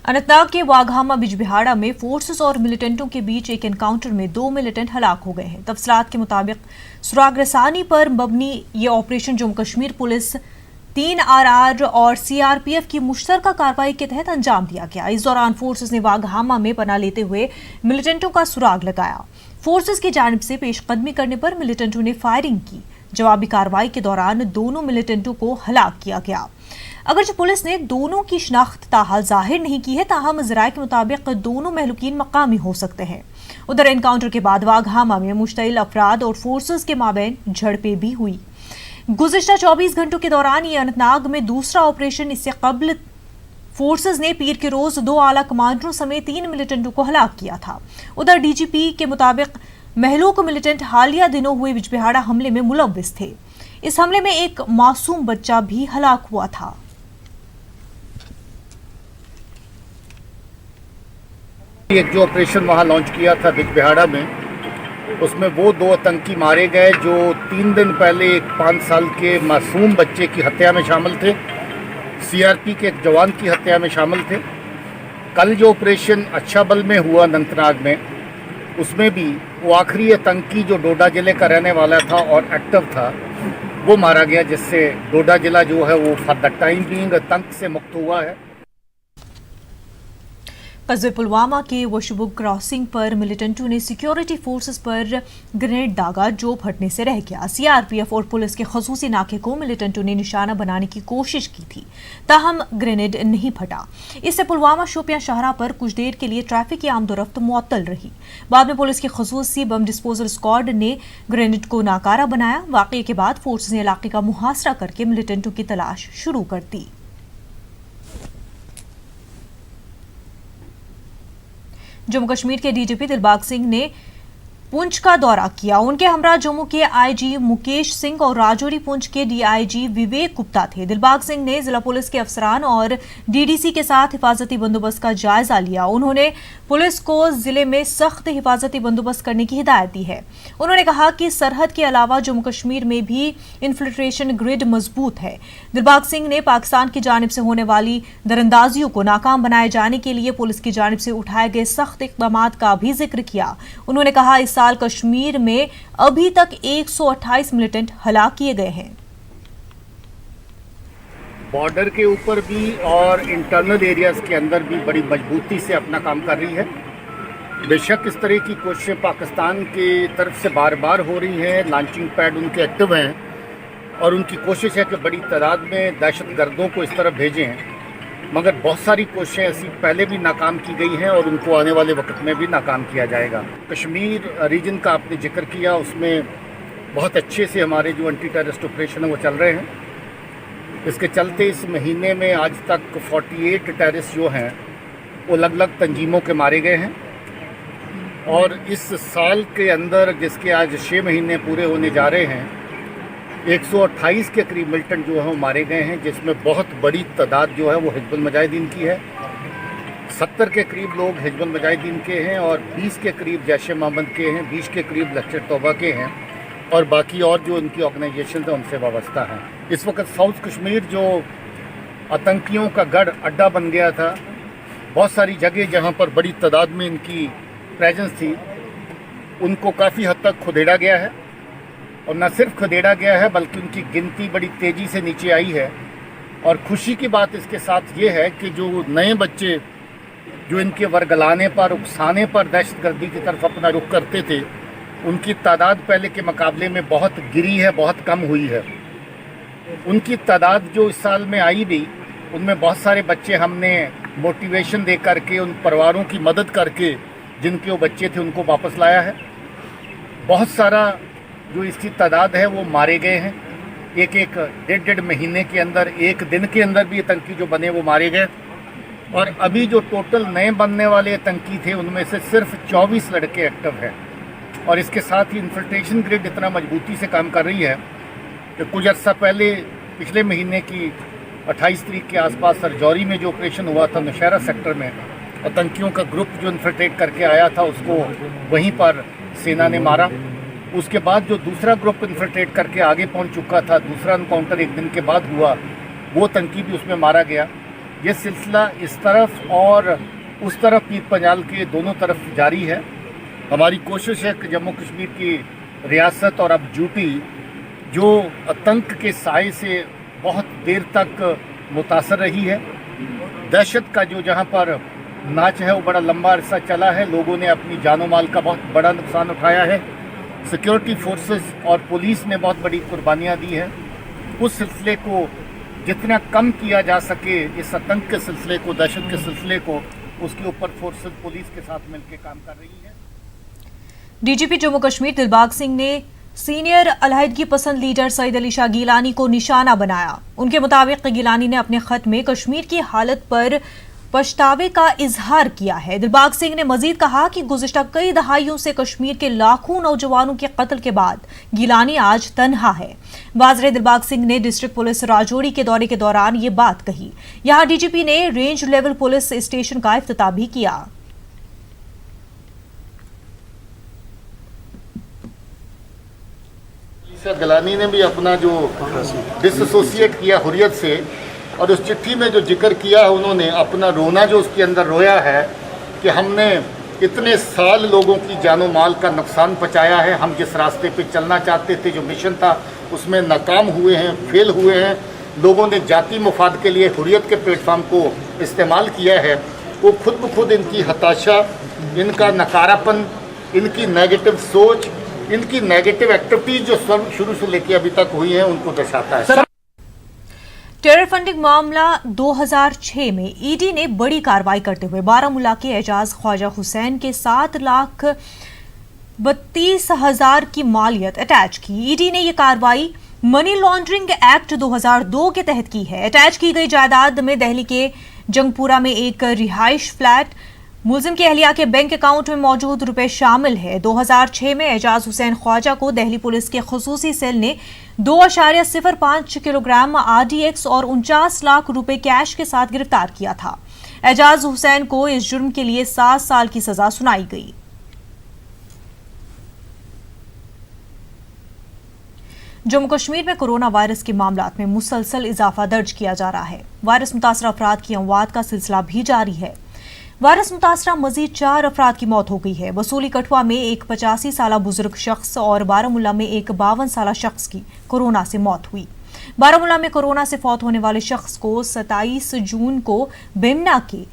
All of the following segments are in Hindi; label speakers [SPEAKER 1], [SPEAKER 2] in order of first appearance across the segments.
[SPEAKER 1] अनंतनाग के वाघामा बिजबिहाड़ा में फोर्सेस और मिलिटेंटों के बीच एक एनकाउंटर में 2 मिलिटेंट हलाक हो गए हैं। तफसीलात के मुताबिक सुराग रसानी पर मबनी ये operation Jammu Kashmir police 3 RR और CRPF की मुश्तरका कार्रवाई के तहत अंजाम दिया गया। इस दौरान फोर्सेस ने वाघामा में पनाह लेते हुए मिलिटेंटों का सुराग लगाया। फोर्सेस की जानिब से पेशकदमी करने पर मिलिटेंटों ने फायरिंग की। जवाबी कार्रवाई के दौरान दोनों मिलिटेंटों को हलाक किया गया। अगरचे पुलिस ने दोनों की शिनाख्त ताहाल जाहिर नहीं की है, ताहम ज़राए के मुताबिक दोनों महलूकीन मकामी हो सकते हैं। उधर एनकाउंटर के बाद वाघामा में मुश्तइल अफराद और फोर्सेस के माबैन झड़पें भी हुई। गुज़िश्ता 24 घंटों के दौरान ये अनंतनाग में दूसरा ऑपरेशन। इससे कबल फोर्सेस ने पीर के रोज 2 आला कमांडरों समेत 3 मिलिटेंटों को हलाक किया था। उधर DGP के मुताबिक महलूक मिलिटेंट हालिया दिनों हुए बिजबिहाड़ा हमले में मुलव्विस थे। इस हमले में एक मासूम बच्चा भी हलाक हुआ था।
[SPEAKER 2] एक जो ऑपरेशन वहाँ लॉन्च किया था बिजबिहाड़ा में, उसमें वो 2 आतंकी मारे गए जो 3 दिन पहले एक 5 साल के मासूम बच्चे की हत्या में शामिल थे, CRP के एक जवान की हत्या में शामिल थे। कल जो ऑपरेशन अच्छा बल में हुआ अनंतनाग में, उसमें भी वो आखिरी आतंकी जो डोडा जिले का रहने वाला था और एक्टिव था, वो मारा गया, जिससे डोडा जिला जो है वो फॉर द टाइम बीइंग आतंक से मुक्त हुआ है।
[SPEAKER 1] कस्बे पुलवामा के वशुबुग क्रॉसिंग पर मिलिटेंटों ने सिक्योरिटी फोर्सेस पर ग्रेनेड दागा, जो फटने से रह गया। CRPF और पुलिस के खसूसी नाके को मिलिटेंटों ने निशाना बनाने की कोशिश की थी, ताहम ग्रेनेड नहीं फटा। इससे पुलवामा शोपियां शाहरा पर कुछ देर के लिए ट्रैफिक की आमदोरफ्त मुअत्तल रही। बाद में पुलिस के खसूसी बम डिस्पोजल स्क्वाड ने ग्रेनेड को नाकारा बनाया। वाकये के बाद फोर्सेस ने इलाके का मुहासरा करके मिलिटेंटों की तलाश शुरू कर दी। जम्मू कश्मीर के DGP दिलबाग सिंह ने पुंछ का दौरा किया। उनके हमरा जम्मू के IG मुकेश सिंह और राजौरी पुंछ के DIG विवेक गुप्ता थे। दिलबाग सिंह ने जिला पुलिस के अफसरान और DDC के साथ हिफाजती बंदोबस्त का जायजा लिया। उन्होंने पुलिस को जिले में सख्त हिफाजती बंदोबस्त करने की हिदायत दी है। उन्होंने कहा कि सरहद के अलावा जम्मू कश्मीर में भी इन्फिल्ट्रेशन ग्रिड मजबूत है। दिलबाग सिंह ने पाकिस्तान की जानिब से होने वाली दरअंदाजियों को नाकाम बनाए जाने के लिए पुलिस की जानिब से उठाए गए सख्त इक़दाम का भी जिक्र किया। उन्होंने कहा इस साल कश्मीर में अभी तक 128 मिलिटेंट हलाक किए गए हैं।
[SPEAKER 2] बॉर्डर के ऊपर भी और इंटरनल एरियाज के अंदर भी बड़ी मजबूती से अपना काम कर रही है। बेशक इस तरह की कोशिशें पाकिस्तान की तरफ से बार बार हो रही हैं, लॉन्चिंग पैड उनके एक्टिव हैं और उनकी कोशिश है कि बड़ी तादाद में दहशतगर्दों को इस तरफ भेजें, मगर बहुत सारी कोशिशें ऐसी पहले भी नाकाम की गई हैं और उनको आने वाले वक्त में भी नाकाम किया जाएगा। कश्मीर रीजन का आपने जिक्र किया, उसमें बहुत अच्छे से हमारे जो एंटी टेररिस्ट ऑपरेशन है वो चल रहे हैं। इसके चलते इस महीने में आज तक 48 टेररिस्ट जो हैं वो अलग अलग तंजीमों के मारे गए हैं और इस साल के अंदर, जिसके आज 6 महीने पूरे होने जा रहे हैं, 128 के करीब मिलिटेंट जो हैं वो मारे गए हैं, जिसमें बहुत बड़ी तादाद जो है वो हिजबुल मुजाहिदीन की है। 70 के करीब लोग हिजबुल मुजाहिदीन के हैं और 20 के करीब जैश ए मोहम्मद के हैं, 20 के करीब लश्कर तौबा के हैं और बाकी और जो उनकी ऑर्गेनाइजेशन है उनसे वाबस्ता हैं। इस वक्त साउथ कश्मीर जो आतंकियों का गढ़ अड्डा बन गया था, बहुत सारी जगह जहाँ पर बड़ी तादाद में इनकी प्रेजेंस थी, उनको काफ़ी हद तक खुदेड़ा गया है और न सिर्फ खदेड़ा गया है बल्कि उनकी गिनती बड़ी तेज़ी से नीचे आई है। और खुशी की बात इसके साथ ये है कि जो नए बच्चे जो इनके वरगलाने पर, उकसाने पर दहशतगर्दी की तरफ अपना रुख करते थे, उनकी तादाद पहले के मुकाबले में बहुत गिरी है, बहुत कम हुई है। उनकी तादाद जो इस साल में आई भी, उनमें बहुत सारे बच्चे हमने मोटिवेशन दे करके, उन परिवारों की मदद करके जिनके वो बच्चे थे उनको वापस लाया है। बहुत सारा जो इसकी तादाद है वो मारे गए हैं। एक डेढ़ महीने के अंदर, एक दिन के अंदर भी आतंकी जो बने वो मारे गए और अभी जो टोटल नए बनने वाले आतंकी थे उनमें से सिर्फ 24 लड़के एक्टिव हैं। और इसके साथ ही इन्फिल्ट्रेशन ग्रिड इतना मजबूती से काम कर रही है कि कुछ अर्सा पहले, पिछले महीने की 28 तारीख के आसपास सरजौरी में जो ऑपरेशन हुआ था नौशहरा सेक्टर में, आतंकियों का ग्रुप जो इन्फिल्ट्रेट करके आया था उसको वहीं पर सेना ने मारा। उसके बाद जो दूसरा ग्रुप इन्फिल्ट्रेट करके आगे पहुंच चुका था, दूसरा एनकाउंटर एक दिन के बाद हुआ, वो आतंकी भी उसमें मारा गया, ये सिलसिला इस तरफ और उस तरफ पीर पंजाल के दोनों तरफ जारी है। हमारी कोशिश है कि जम्मू कश्मीर की रियासत और अब यूटी जो आतंक के साए से बहुत देर तक मुतासर रही है, दहशत का जो जहाँ पर नाच है वो बड़ा लंबा अरसा चला है, लोगों ने अपनी जानो माल का बहुत बड़ा नुकसान उठाया है, सिक्योरिटी फोर्सेस और पुलिस ने बहुत बड़ी कुर्बानियाँ दी हैं। उस सिलसिले को जितना कम किया जा सके, इस आतंक के सिलसिले को, दहशत के सिलसिले को, उसके ऊपर फोर्सेस पुलिस के साथ मिलकर काम कर रही है।
[SPEAKER 1] डीजीपी जम्मू कश्मीर दिलबाग सिंह ने सीनियर अलहदगी पसंद लीडर सईद अली शाह गिलानी को निशाना बनाया। उनके मुताबिक गिलानी ने अपने खत में कश्मीर की हालत पर पछतावे का इजहार किया है। दिलबाग सिंह ने मजीद कहा कि गुज़िश्ता कई दहाइयों से कश्मीर के लाखों नौजवानों के कत्ल के बाद गिलानी आज तन्हा है। वाज़रे दिलबाग सिंह ने डिस्ट्रिक्ट पुलिस राजौरी के दौरे के दौरान ये बात कही। यहां डीजीपी ने रेंज लेवल पुलिस स्टेशन का इफ्तिताह भी किया।
[SPEAKER 2] गिलानी ने भी अपना जो डिसोसिएट किया हुर्रियत से, और उस चिट्ठी में जो जिक्र किया है उन्होंने अपना रोना जो उसके अंदर रोया है कि हमने इतने साल लोगों की जानो माल का नुकसान पहुँचाया है, हम जिस रास्ते पे चलना चाहते थे, जो मिशन था उसमें नाकाम हुए हैं, फेल हुए हैं, लोगों ने जाती मुफाद के लिए हुर्रियत के प्लेटफॉर्म को इस्तेमाल किया है। वो खुद ब खुद इनकी हताशा, इनका नकारापन, इनकी नेगेटिव सोच, इनकी नेगेटिव एक्टिविटीज जो शुरू से लेकर अभी तक हुई हैं उनको दर्शाता है।
[SPEAKER 1] टेरर फंडिंग मामला 2006 में ईडी ने बड़ी कार्रवाई करते हुए बारामूला के एजाज ख्वाजा हुसैन के 7,32,000 की मालियत अटैच की। ईडी ने यह कार्रवाई मनी लॉन्ड्रिंग एक्ट 2002 के तहत की है। अटैच की गई जायदाद में दिल्ली के जंगपुरा में एक रिहाइश फ्लैट, मुलजिम की अहलिया के बैंक अकाउंट में मौजूद रुपए शामिल है। 2006 में एजाज हुसैन ख्वाजा को दिल्ली पुलिस के खुसूसी सेल ने 2.05 किलोग्राम RDX और 49 लाख रुपए कैश के साथ गिरफ्तार किया था। एजाज हुसैन को इस जुर्म के लिए 7 साल की सजा सुनाई गई। जम्मू कश्मीर में कोरोना वायरस के मामलात में मुसलसल इजाफा दर्ज किया जा रहा है। वायरस मुतासर अफराद की अमवात का सिलसिला भी जारी है। वायरस मुतासरा मजीद 4 अफराद की मौत हो गई है। बसूली कठुआ में एक 85 साला बुजुर्ग शख्स और बारामूला में एक 52 साला शख्स की कोरोना से मौत हुई। बारामूला में कोरोना से फौत होने वाले शख्स को 27 जून को बेमना के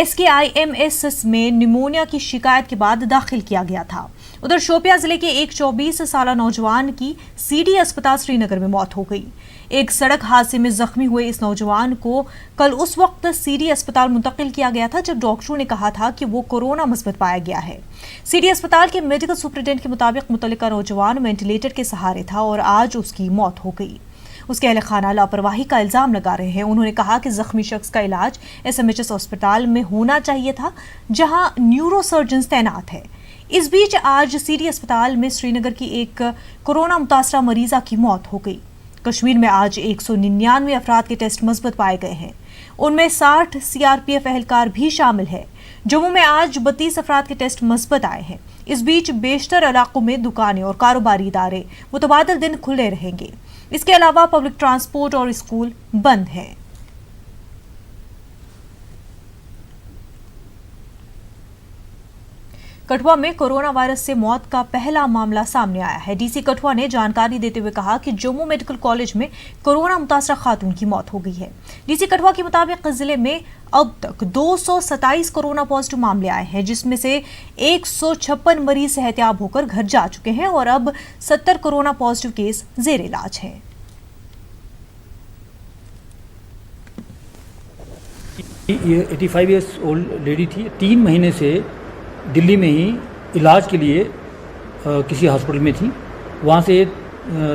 [SPEAKER 1] SKIMS में निमोनिया की शिकायत के बाद दाखिल किया गया था। उधर शोपियां जिले के एक 24 साला नौजवान की CD अस्पताल श्रीनगर में मौत हो गई। एक सड़क हादसे में जख्मी हुए इस नौजवान को कल उस वक्त CD अस्पताल मुंतकिल किया गया था जब डॉक्टरों ने कहा था कि वो कोरोना मुस्बत पाया गया है। CD अस्पताल के मेडिकल सुपरिटेंडेंट के मुताबिक मुतल्लिका नौजवान वेंटिलेटर के सहारे था और आज उसकी मौत हो गई। उसके अहले खाना लापरवाही का इल्जाम लगा रहे हैं। उन्होंने कहा कि जख्मी शख्स का इलाज SMHS अस्पताल में होना चाहिए था जहां न्यूरोसर्जन तैनात है। इस बीच आज CD अस्पताल में श्रीनगर की एक कोरोना मुतासरा मरीजा की मौत हो गई। कश्मीर में आज 199 अफराद के टेस्ट मुस्बत पाए गए हैं। उनमें 60 CRPF एहलकार भी शामिल है। जम्मू में आज 32 अफराद के टेस्ट मुस्बत आए हैं। इस बीच बेशतर इलाकों में दुकानें और कारोबारी इदारे मुतबादिल दिन खुले रहेंगे। इसके अलावा पब्लिक ट्रांसपोर्ट और स्कूल बंद हैं। कठुआ में कोरोना वायरस से मौत का पहला मामला सामने आया है। DC कठुआ ने जानकारी देते हुए कहा कि जम्मू मेडिकल कॉलेज में कोरोना मुतासरा खातून की मौत हो गई है। DC कठुआ के मुताबिक जिले में अब तक 227 कोरोना पॉजिटिव मामले आए हैं, जिसमें से 156 मरीज सेहतियाब होकर घर जा चुके हैं और अब 70 कोरोना पॉजिटिव केस जेर इलाज हैं।
[SPEAKER 3] ये 85 ईयर्स ओल्ड लेडी थी। 3 महीने से दिल्ली में ही इलाज के लिए किसी हॉस्पिटल में थी। वहाँ से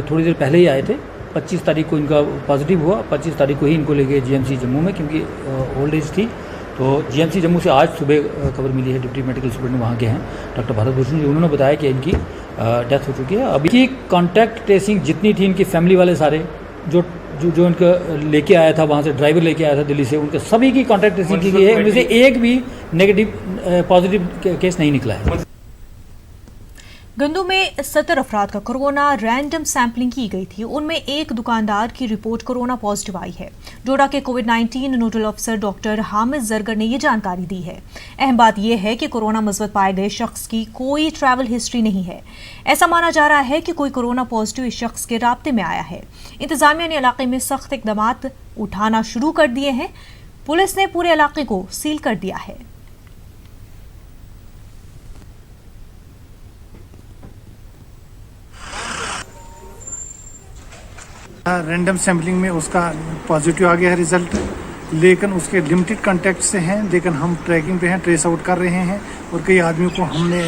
[SPEAKER 3] थोड़ी देर पहले ही आए थे। 25 तारीख को इनका पॉजिटिव हुआ। 25 तारीख को ही इनको ले गए GMC जम्मू में, क्योंकि ओल्ड एज थी। तो GMC जम्मू से आज सुबह खबर मिली है। डिप्टी मेडिकल सुपरिटेंडेंट वहाँ के हैं डॉक्टर भारत भूषण जी, उन्होंने बताया कि इनकी डेथ हो चुकी है। अभी की कॉन्टैक्ट ट्रेसिंग जितनी थी, इनकी फैमिली वाले सारे जो इनका लेके आया था, वहाँ से ड्राइवर लेके आया था दिल्ली से, उनके सभी की कॉन्टैक्ट ट्रेसिंग की गई है। उनमें से एक भी नेगेटिव पॉजिटिव केस नहीं निकला है।
[SPEAKER 1] गंदू में 70 अफराद का कोरोना रैंडम सैंपलिंग की गई थी। उनमें एक दुकानदार की रिपोर्ट कोरोना पॉजिटिव आई है। डोडा के कोविड-19 nodal officer doctor Hamid Zargar ने ये जानकारी दी है। अहम बात यह है कि कोरोना मुस्बत पाए गए शख्स की कोई ट्रैवल हिस्ट्री नहीं है। ऐसा माना जा रहा है कि कोई कोरोना पॉजिटिव इस शख्स के राब्ते में आया है। इंतजामिया ने इलाके में सख्त इकदाम उठाना शुरू कर दिए हैं। पुलिस ने पूरे इलाके को सील कर दिया है।
[SPEAKER 4] रैंडम सैम्पलिंग में उसका पॉजिटिव आ गया है रिजल्ट, लेकिन उसके लिमिटेड कॉन्टैक्ट से हैं, लेकिन हम ट्रैकिंग पे हैं, ट्रेस आउट कर रहे हैं और कई आदमियों को हमने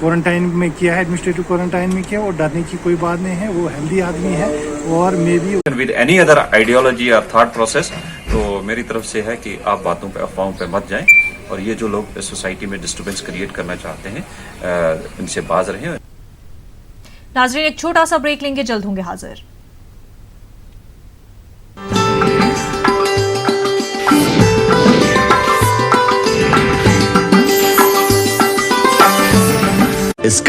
[SPEAKER 4] क्वारंटाइन में किया है, एडमिनिस्ट्रेटिव क्वारंटाइन में किया और डरने की कोई बात नहीं है, वो हेल्दी आदमी है और may be
[SPEAKER 5] with any other ideology और थॉट प्रोसेस। तो मेरी तरफ से है कि आप बातों पे अफवाहों पे मत जाएं और ये जो लोग सोसाइटी में डिस्टर्बेंस क्रिएट करना चाहते हैं इनसे बाज रहें।
[SPEAKER 1] नाजरीन, एक छोटा सा ब्रेक लेंगे, जल्द होंगे हाजिर।
[SPEAKER 6] इस